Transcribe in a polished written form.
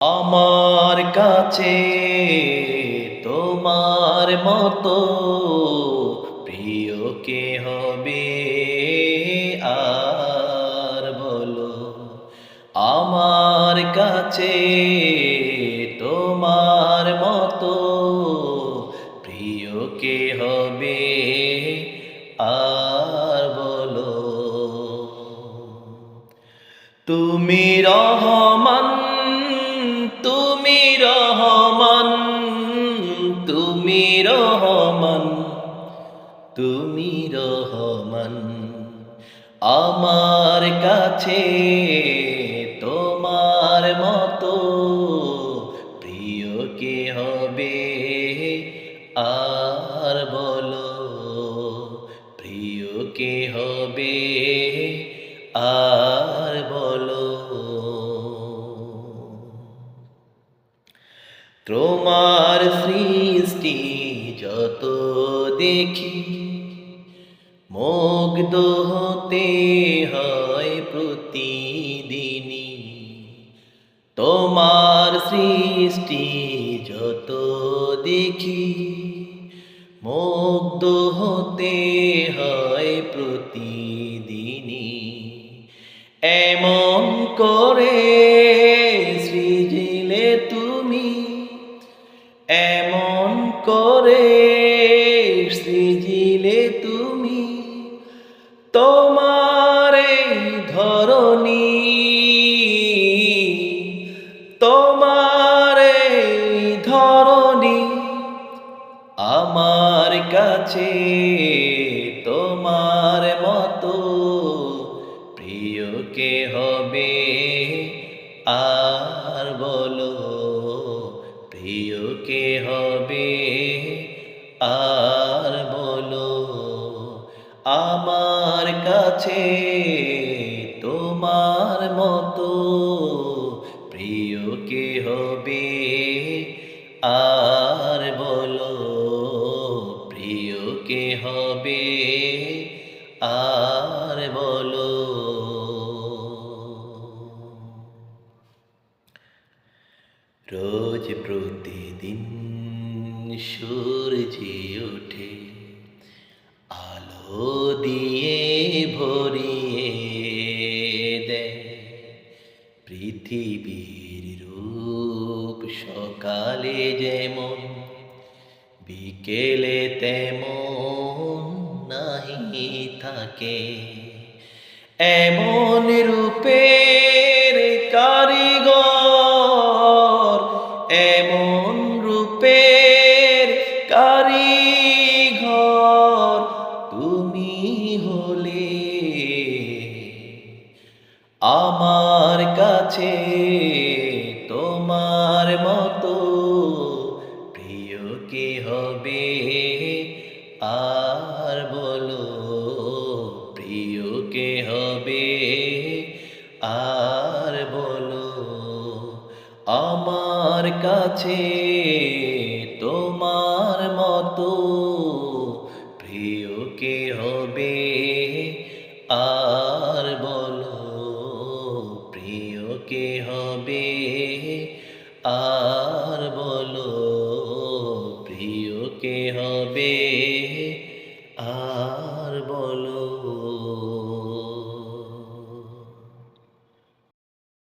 আমার কাছে তোমার মতো প্রিয় কে হবে আর বলো। আমার কাছে তোমার মতো প্রিয় কে হবে আর বলো। তুমি রহমান, তুমি রহমান, তুমি রহমান, তুমি রহমান। আমার কাছে তোমার মতো প্রিয় কে হবে আর বলো। প্রিয় কে হবে আর বলো। তোমার সৃষ্টি যত দেখি মুগ্ধ হতে হয় প্রতিদিনই। তোমার সৃষ্টি যত দেখি মুগ্ধ হতে হয় প্রতিদিনই। এমন করে সৃজিলে তুমি, এমন করে সৃজিলে তুমি তোমার এই ধরণী, তোমার এই ধরণী। আমার কাছে তোমার মতো প্রিয় কে হবে আর বলো। প্রিয় কে হবে আর বলো। আমার কাছে তোমার মতো প্রিয় কে হবে আর বলো। প্রিয় কে হবে আর বলো। রোজ প্রতিদিন সূর্য ওঠে আলো দিয়ে ভরিয়ে দেয় পৃথিবীর রূপ। সকালে যেমন বিকেলে তেমন নাহি থাকে, এমন রূপের কারিগর, এমন রূপের কারিগর তুমি হলে। আমার কাছে তোমার মতো প্রিয় কে হবে আর বলো। প্রিয় কে হবে আর বলো। আমার কাছে তোমার মতো প্রিয় কে হবে আর বলো। প্রিয় কে হবে আর বলো। প্রিয় কে হবে।